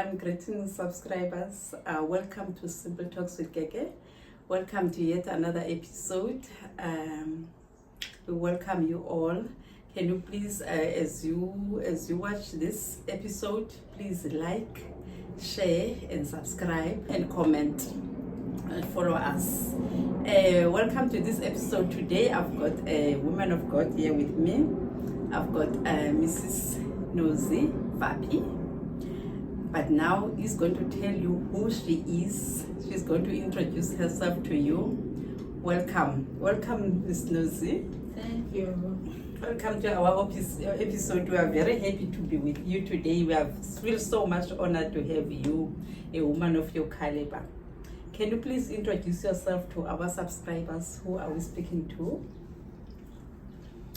everyone, greetings subscribers. Welcome to Simple Talks with Keke. Welcome to yet another episode. We welcome you all. Can you please, as you watch this episode, please like, share, and subscribe, and comment, and follow us. Welcome to this episode. Today, I've got a woman of God here with me. I've got Mrs Nozie Vapii. But now he's going to tell you who she is. She's going to introduce herself to you. Welcome, Miss Nozie. Thank you. Welcome to our episode. We are very happy to be with you today. We feel so much honored to have you, a woman of your caliber. Can you please introduce yourself to our subscribers? Who are we speaking to?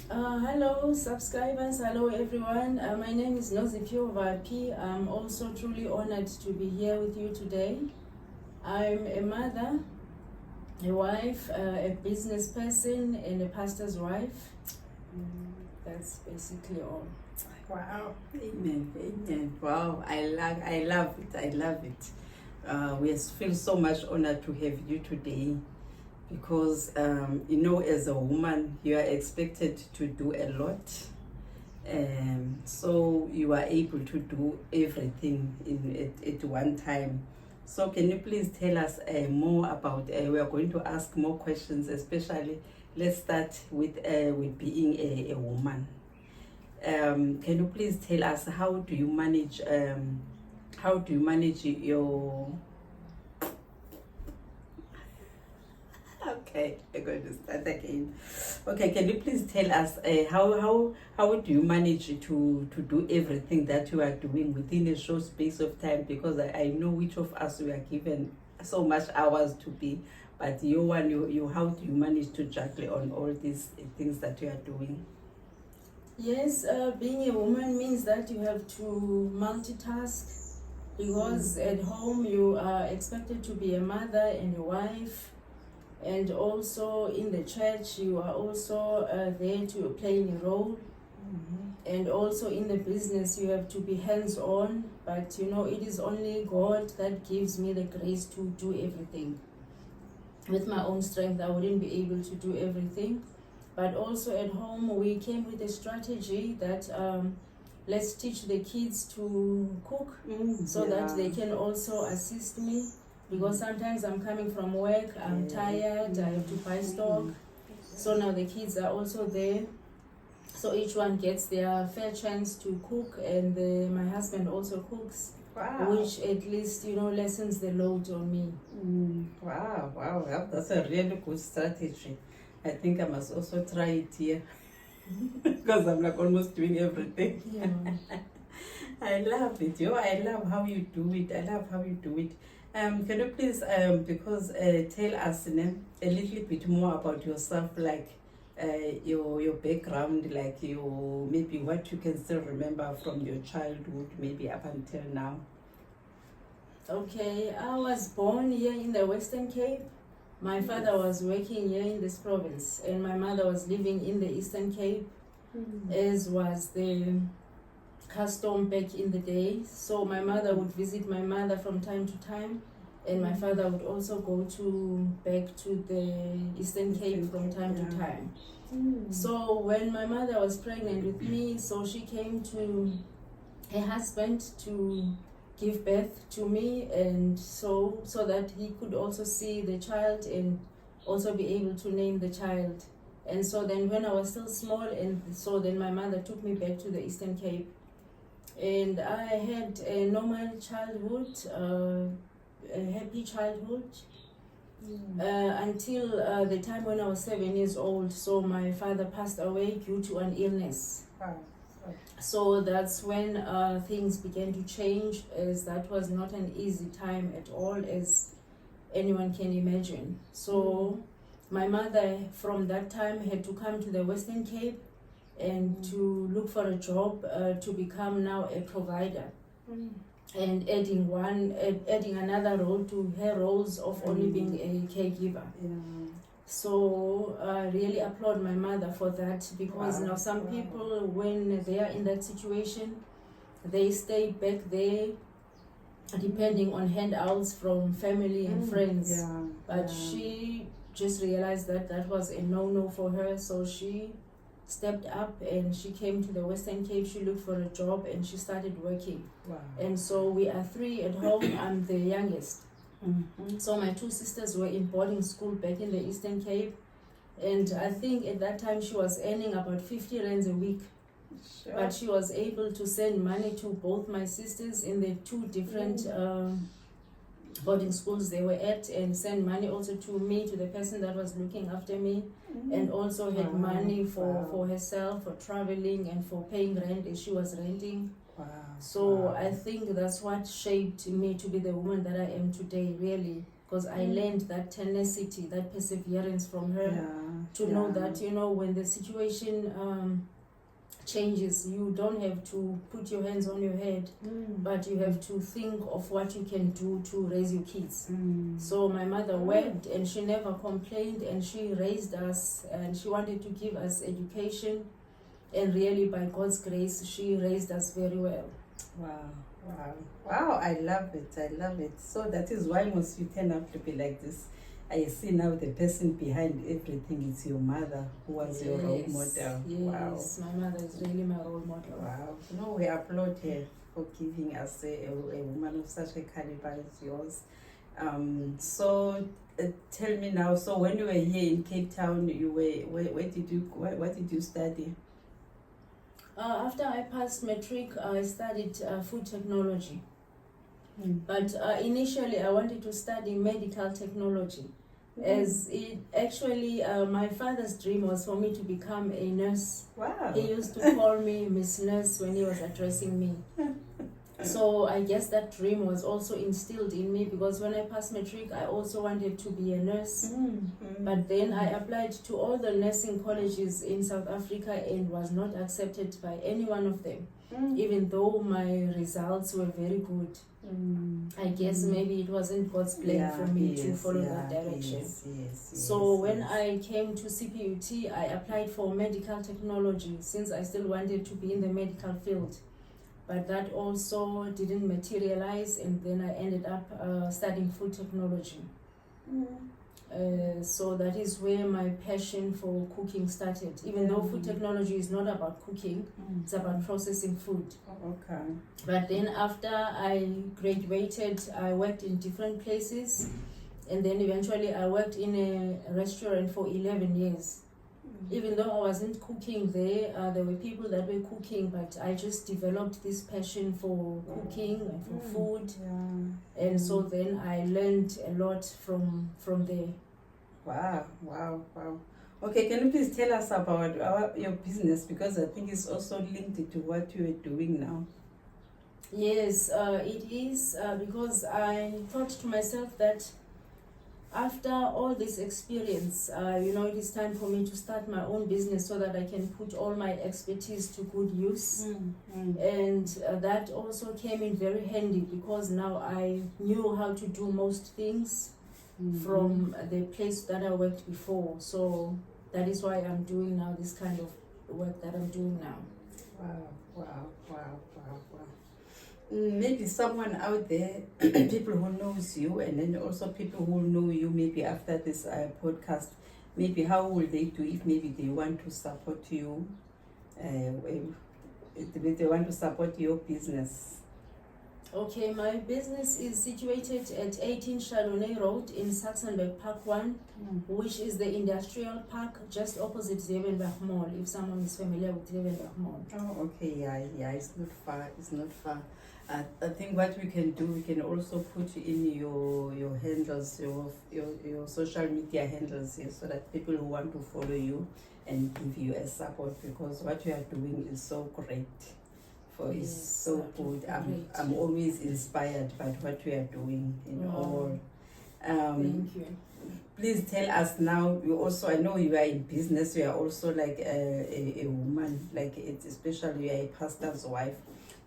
Hello subscribers, hello everyone. My name is Nozi Vapi. I'm also truly honored to be here with you today. I'm a mother, a wife, a business person, and a pastor's wife. That's basically all. Wow. Amen. Wow, I love it. We feel so much honored to have you today. Because as a woman you are expected to do a lot, so you are able to do everything at one time. So can you please tell us more about, we are going to ask more questions, especially let's start with being a woman. Can you please tell us how do you manage your Okay, I'm going to start again. Okay, can you please tell us how do you manage to do everything that you are doing within a short space of time? Because I know which of us we are given so much hours to be, but you how do you manage to juggle on all these things that you are doing? Yes, being a woman means that you have to multitask, because at home you are expected to be a mother and a wife. And also in the church, you are also there to play a role. And also in the business, you have to be hands-on. But it is only God that gives me the grace to do everything. With my own strength, I wouldn't be able to do everything. But also at home, we came with a strategy that let's teach the kids to cook that they can also assist me. Because sometimes I'm coming from work, I'm tired, I have to buy stock. So now the kids are also there. So each one gets their fair chance to cook, and my husband also cooks. Wow. Which at least, lessens the load on me. Wow. That's a really good strategy. I think I must also try it here. Because I'm like almost doing everything. Yeah. I love it. I love how you do it. Can you please, tell us a little bit more about yourself, like your background, like maybe what you can still remember from your childhood, maybe up until now. Okay, I was born here in the Western Cape. My father was working here in this province, and my mother was living in the Eastern Cape, as was the custom back in the day. So my mother would visit my mother from time to time, and my father would also go back to the Eastern Cape from time to time. So when my mother was pregnant with me, so she came to her husband to give birth to me, and so that he could also see the child and also be able to name the child. And so then when I was still small, and so then my mother took me back to the Eastern Cape. And I had a normal childhood, a happy childhood, until the time when I was 7 years old. So my father passed away due to an illness. So that's when things began to change, as that was not an easy time at all, as anyone can imagine. So my mother from that time had to come to the Western Cape and to look for a job to become now a provider, and adding another role to her roles of only being a caregiver. So I really applaud my mother for that, because now some people, when they are in that situation, they stay back there depending on handouts from family and friends. Yeah. But she just realized that that was a no-no for her, so she stepped up and she came to the Western Cape. She looked for a job and she started working. Wow. And so we are 3 at home. I'm the youngest. Mm-hmm. So my 2 sisters were in boarding school back in the Eastern Cape, and I think at that time she was earning about 50 rands a week. Sure. But she was able to send money to both my sisters in the 2 different boarding schools they were at, and send money also to me, to the person that was looking after me, and also had money for herself, for traveling and for paying rent as she was renting. Wow. So I think that's what shaped me to be the woman that I am today, really, because I learned that tenacity, that perseverance from her, to know that, you know, when the situation changes, you don't have to put your hands on your head, but you have to think of what you can do to raise your kids. So my mother worked and she never complained, and she raised us, and she wanted to give us education, and really by God's grace she raised us very well. Wow, I love it. So that is why most you turn out to be like this. I see now the person behind everything is your mother, who was your role model. Yes, my mother is really my role model. Wow. No, we applaud her for giving us a woman of such a caliber as yours. So tell me now, so when you were here in Cape Town, you were what did you study? After I passed matric, I studied food technology. But initially I wanted to study medical technology, as it actually my father's dream was for me to become a nurse. Wow. He used to call me Miss Nurse when he was addressing me. So I guess that dream was also instilled in me, because when I passed matric I also wanted to be a nurse. But then I applied to all the nursing colleges in South Africa and was not accepted by any one of them, even though my results were very good. I guess maybe it wasn't God's plan for me to follow that direction. So when I came to CPUT, I applied for medical technology, since I still wanted to be in the medical field. But that also didn't materialize, and then I ended up studying food technology. So that is where my passion for cooking started. Even though food technology is not about cooking, it's about processing food. Okay. But then after I graduated, I worked in different places, and then eventually I worked in a restaurant for 11 years. Even though I wasn't cooking there, there were people that were cooking, but I just developed this passion for cooking and for food. And so then I learned a lot from there. Wow. Okay, can you please tell us about your business, because I think it's also linked to what you are doing now. Yes, it is, because I thought to myself that after all this experience, it is time for me to start my own business, so that I can put all my expertise to good use. And that also came in very handy, because now I knew how to do most things from the place that I worked before. So that is why I'm doing now this kind of work that I'm doing now. Wow. Maybe someone out there, people who knows you, and then also people who know you maybe after this podcast, maybe how will they do if maybe they want to support you, if they want to support your business? Okay, my business is situated at 18 Chardonnay Road in Saxonburg Park 1, which is the industrial park just opposite Zevenberg Mall, if someone is familiar with Zevenberg Mall. Oh, okay, yeah, it's not far. I think what we can do, we can also put in your handles, your social media handles here, so that people who want to follow you and give you a support, because what you are doing is so great. It's so good. I'm always inspired by what you are doing in all. Thank you. Please tell us now. You also, I know you are in business. You are also like a woman, like especially you are a pastor's wife.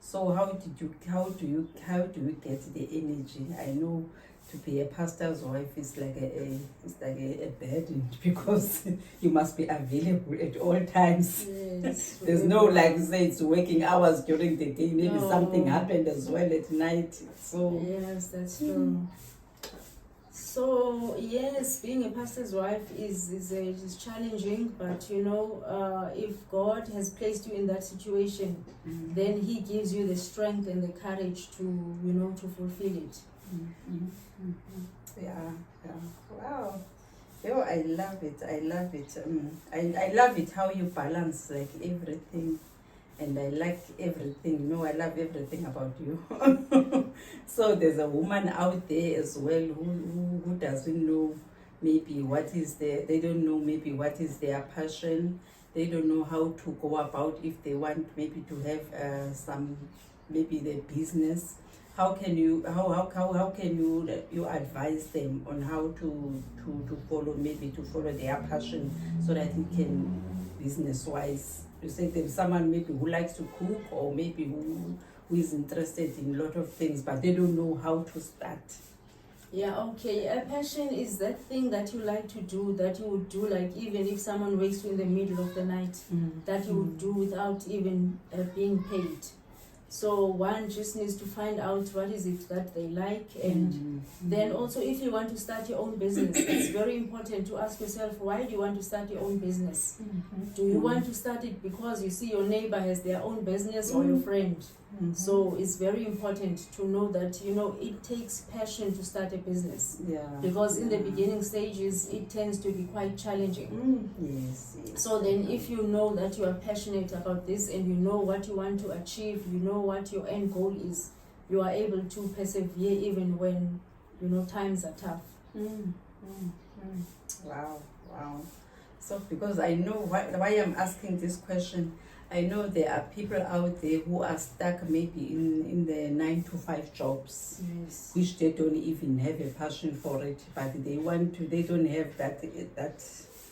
So how do you get the energy? I know to be a pastor's wife is like a burden because you must be available at all times. Yes, There's no like say it's working hours during the day. Maybe No. something happened as well at night. So Yes, that's true. So yes, being a pastor's wife is challenging, but you know, if God has placed you in that situation, then He gives you the strength and the courage to, you know, to fulfill it. yeah. Wow. Yo, I love it. I love it. I love it how you balance like everything, and I like everything. No, I love everything about you. So there's a woman out there as well who doesn't know maybe what is they don't know maybe what is their passion. They don't know how to go about if they want maybe to have some maybe their business. How can you you advise them on how to follow maybe to follow their passion so that it can business wise? You say there's someone maybe who likes to cook or maybe who is interested in a lot of things but they don't know how to start. Yeah, okay. A passion is that thing that you like to do, that you would do like even if someone wakes you in the middle of the night, that you would do without even being paid. So one just needs to find out what is it that they like, and then also if you want to start your own business, it's very important to ask yourself, why do you want to start your own business? Do you want to start it because you see your neighbor has their own business or your friend? So it's very important to know that, you know, it takes passion to start a business. Yeah. Because in the beginning stages, it tends to be quite challenging. Yes. So then if you know that you are passionate about this and you know what you want to achieve, you know what your end goal is, you are able to persevere even when, you know, times are tough. Wow. So because I know why I'm asking this question, I know there are people out there who are stuck maybe in the 9-to-5 jobs, Yes. which they don't even have a passion for it, but they don't have that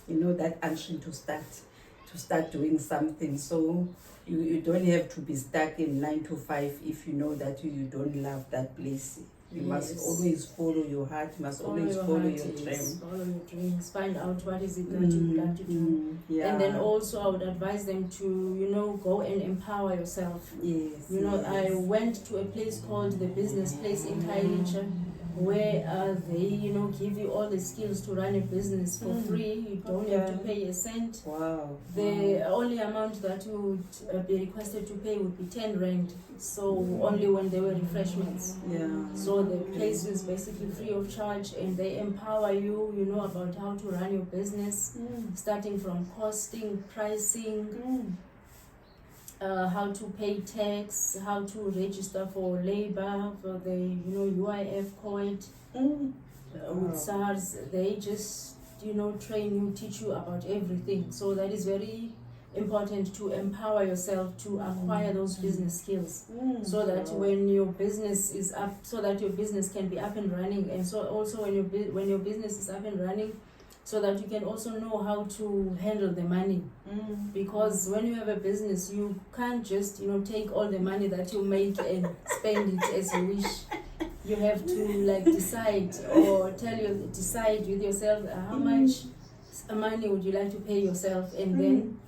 you know, that action to start doing something. So you don't have to be stuck in 9-to-5 if you know that you don't love that place. You must always follow your heart, you must always follow your dream. Follow your dreams, find out what is it that you would like to do. Yeah. And then also I would advise them to, you know, go and empower yourself. Yes. You know, I went to a place called the Business Place in Khayelitsha, where they, you know, give you all the skills to run a business for free. You don't have to pay a cent. Wow. The only amount that you would be requested to pay would be 10 rand. So only when there were refreshments. Yeah. So the place is basically free of charge, and they empower you, you know, about how to run your business, starting from costing, pricing, how to pay tax, how to register for labor, for the, you know, UIF code, with SARS. They just, you know, train you, teach you about everything. So that is very important, to empower yourself to acquire those business skills, so that when your business is up, so that your business can be up and running, and so also when your business is up and running, so that you can also know how to handle the money. Because when you have a business, you can't just, you know, take all the money that you make and spend it as you wish. You have to like decide with yourself how much money would you like to pay yourself, and then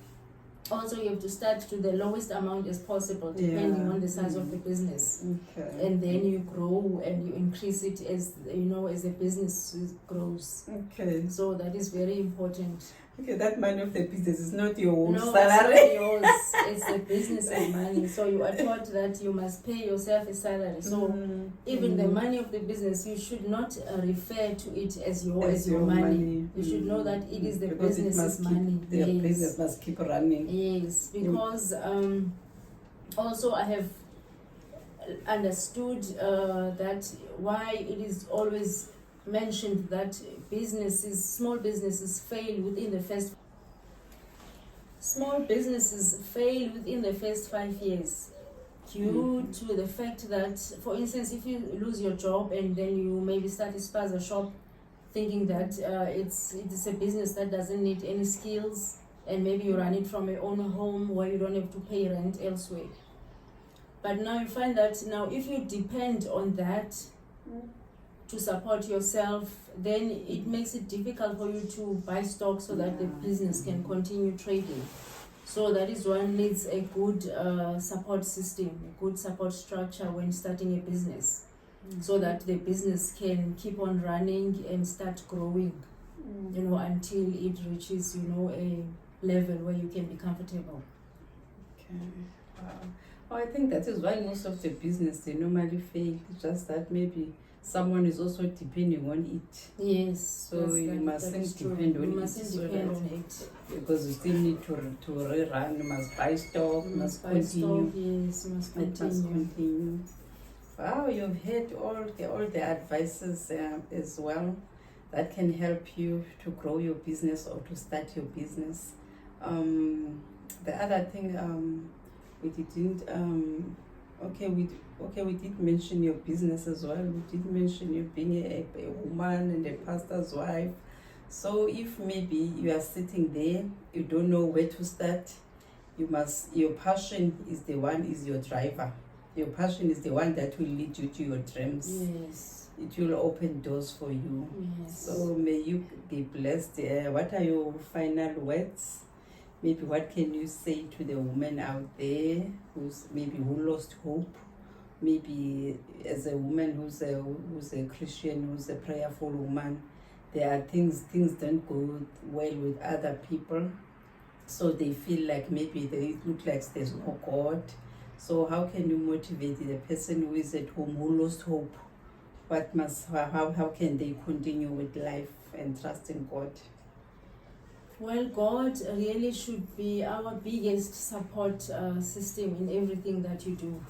also you have to start to the lowest amount as possible, depending on the size of the business. Okay. And then you grow and you increase it as, you know, as the business grows. Okay. So that is very important. Okay, that money of the business is not your own No, salary. it's not yours. It's the business money. So you are taught that you must pay yourself a salary. So even the money of the business, you should not refer to it as your money. You should know that it is the Because business's money. The business must keep running. Yes, because also I have understood that why it is always mentioned that small businesses fail within the first 5 years, due to the fact that, for instance, if you lose your job and then you maybe start a spaza shop, thinking that it's a business that doesn't need any skills, and maybe you run it from your own home where you don't have to pay rent elsewhere. But now you find that now if you depend on that, to support yourself, then it makes it difficult for you to buy stock so that the business can continue trading. So that is one needs a good support system, a good support structure when starting a business, so that the business can keep on running and start growing, you know, until it reaches, you know, a level where you can be comfortable. Okay. Wow. Well, I think that is why most of the business they normally fail. Just that maybe someone is also depending on it. Yes. So you mustn't depend on it. You mustn't depend on it. Because you still need to rerun. You must buy stock. You must continue. Stock, yes, you must It must continue. Wow, you've had all the advices as well that can help you to grow your business or to start your business. The other thing we didn't we did mention your business as well. We did mention you being a woman and a pastor's wife. So if maybe you are sitting there, you don't know where to start, your passion is your driver. Your passion is the one that will lead you to your dreams. Yes. It will open doors for you. Yes. So may you be blessed. What are your final words? Maybe what can you say to the woman out there who lost hope? Maybe as a woman who's a Christian, who's a prayerful woman, there are things don't go well with other people, so they feel like maybe they look like there's no God. So how can you motivate the person who is at home who lost hope? How can they continue with life and trust in God? Well, God really should be our biggest support system in everything that you do,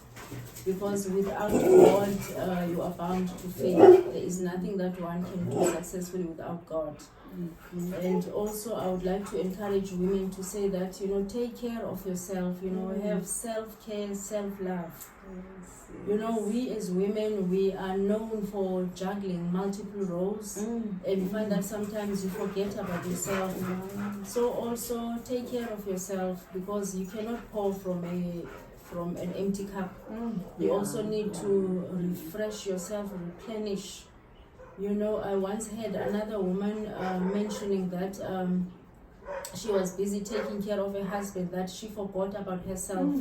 because without God, you are bound to fail. There is nothing that one can do successfully without God. Mm-hmm. And also, I would like to encourage women to say that, you know, take care of yourself, you know, have self-care, self-love. You know, we as women, we are known for juggling multiple roles, and you find that sometimes you forget about yourself. So also take care of yourself, because you cannot pour from an empty cup. You also need to refresh yourself, replenish. You know, I once had another woman mentioning that she was busy taking care of her husband, that she forgot about herself.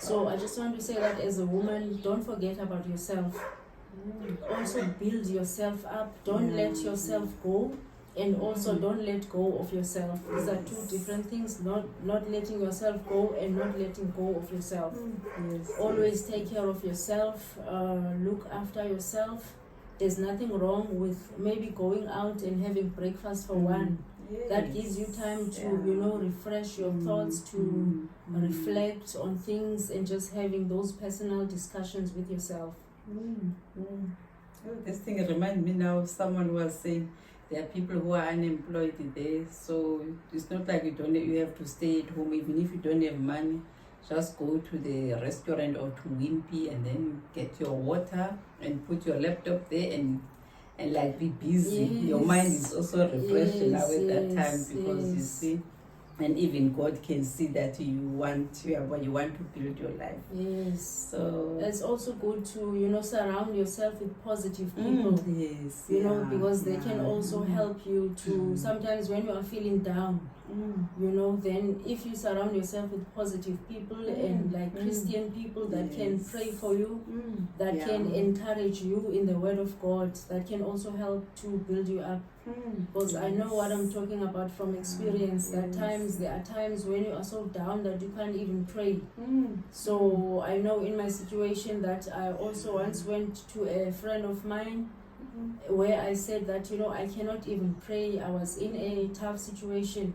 So I just want to say that as a woman, don't forget about yourself. Also build yourself up. Don't let yourself go, and also don't let go of yourself. These are two different things. Not letting yourself go and not letting go of yourself. Always take care of yourself. Look after yourself. There's nothing wrong with maybe going out and having breakfast for one. That gives you time to, you know, refresh your thoughts, to reflect on things, and just having those personal discussions with yourself. This thing reminds me now, someone was saying there are people who are unemployed there, so it's not like you have to stay at home. Even if you don't have money, just go to the restaurant or to Wimpy and then get your water and put your laptop there and like be busy. Your mind is also refreshed now at that time, because you see, and even God can see that you want to build your life. So it's also good to, you know, surround yourself with positive people. You know, because they can also help you to sometimes when you are feeling down. You know, then if you surround yourself with positive people and like Christian people that can pray for you, that can encourage you in the word of God, that can also help to build you up. Because I know what I'm talking about from experience, that there are times when you are so down that you can't even pray. So I know in my situation that I also once went to a friend of mine where I said that, you know, I cannot even pray. I was in a tough situation.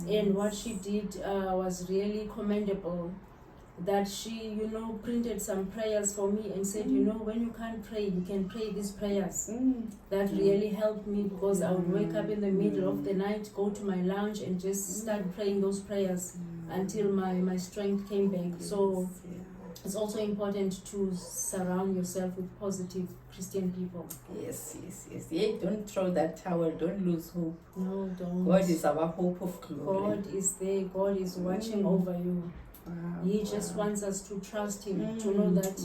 And what she did was really commendable. That she, you know, printed some prayers for me and said, you know, when you can't pray, you can pray these prayers. That really helped me, because I would wake up in the middle of the night, go to my lounge and just start praying those prayers until my strength came back. So it's also important to surround yourself with positive Christian people. Yes. Yeah, don't throw that towel. Don't lose hope. No, don't. God is our hope of glory. God is there. God is watching over you. He just wants us to trust Him, to know that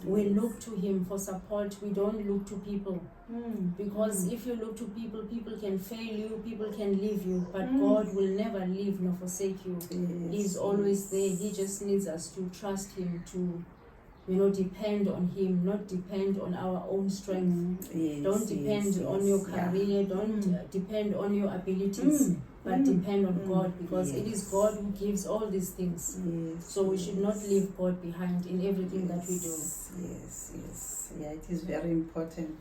We look to him for support. We don't look to people. Because if you look to people, people can fail you, people can leave you, but God will never leave nor forsake you. He's always there. He just needs us to trust him, to depend on him, not depend on our own strength. Don't depend on your career, don't depend on your abilities, but depend on God, because it is God who gives all these things. So we should not leave God behind in everything that we do. Yeah, it is very important.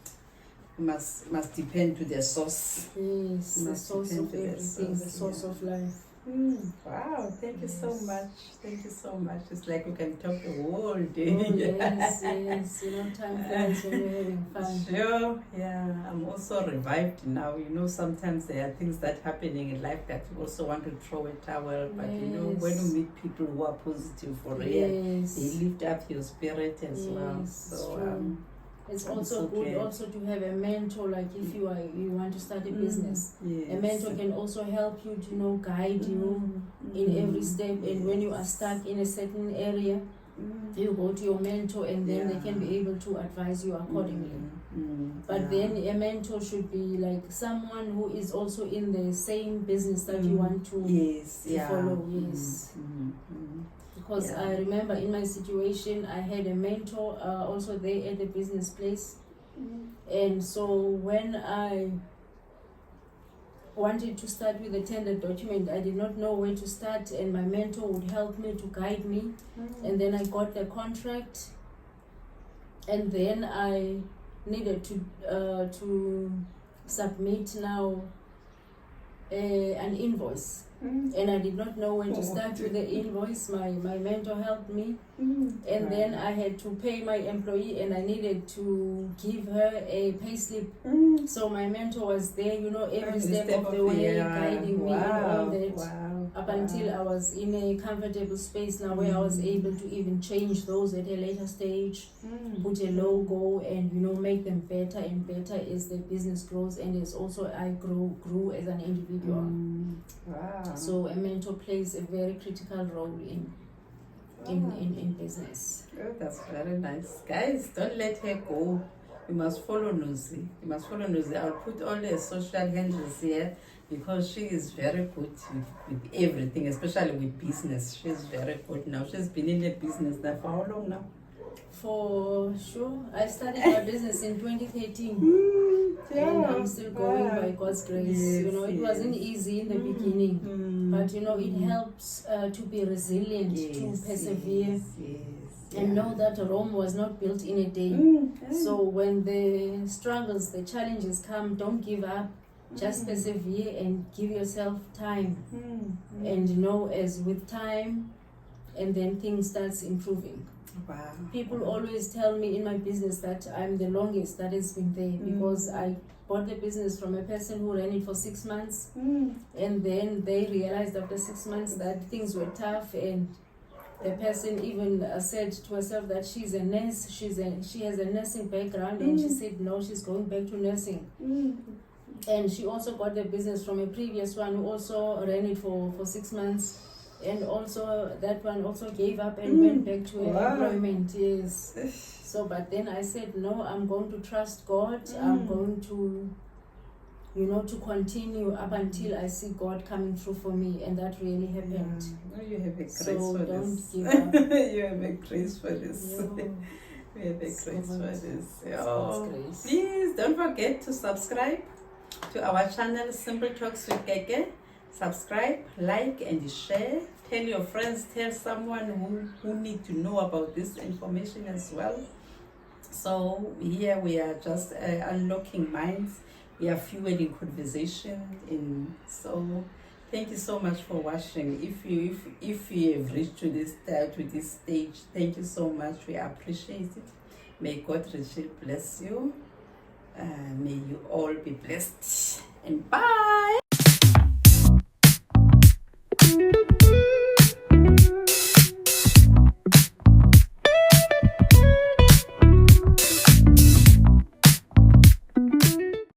We must depend to the source. Yes, the source of everything, the source of life. Wow, thank you so much. Thank you so much. It's like we can talk the whole day. Oh, yes. Time flies when you're having fun. Sure, yeah. I'm also revived now. Sometimes there are things that are happening in life that you also want to throw a towel, but when you meet people who are positive for real, they lift up your spirit as well. So it's also good also to have a mentor, like if you want to start a business. A mentor can also help you to guide you in every step, and when you are stuck in a certain area, you go to your mentor, and then they can be able to advise you accordingly. But then a mentor should be like someone who is also in the same business that you want to follow. Because I remember in my situation, I had a mentor also there at the business place. And so when I wanted to start with the tender document, I did not know where to start, and my mentor would help me to guide me. And then I got the contract, and then I needed to submit now an invoice. And I did not know when to start with the invoice. My mentor helped me. And then I had to pay my employee, and I needed to give her a payslip. So my mentor was there, every step of the way, guiding me in all that. Up until I was in a comfortable space now where I was able to even change those at a later stage, put a logo, and make them better and better as the business grows, and as also I grew as an individual. So a mentor plays a very critical role in business. Oh, that's very nice. Guys, don't let her go. You must follow Nozi. I'll put all the social handles here, because she is very good with everything, especially with business. She's very good now. She's been in the business now for how long now? For sure. I started my business in 2013. And I'm still going by God's grace. It wasn't easy in the beginning, but it helps to be resilient, to persevere, and know that Rome was not built in a day. So when the struggles, the challenges come, don't give up. Just persevere and give yourself time. And as with time, and then things starts improving. Wow. People always tell me in my business that I'm the longest that has been there, because I bought the business from a person who ran it for 6 months, and then they realized after 6 months that things were tough, and the person even said to herself that she's a nurse, she has a nursing background, and she said no, she's going back to nursing. And she also got the business from a previous one who also ran it for 6 months. And also that one also gave up and went back to employment. So but then I said no, I'm going to trust God. I'm going to to continue up until I see God coming through for me, and that really happened. You have a grace so for don't this. give up. You have a grace for this. We have a grace for this. Grace. Please don't forget to subscribe to our channel, Simple Talks with Keke. Subscribe, like, and share. Tell your friends, tell someone who need to know about this information as well. So here we are just unlocking minds. We are fueling conversation. So thank you so much for watching. If you have reached to this stage, thank you so much. We appreciate it. May God richly bless you. May you all be blessed. And bye.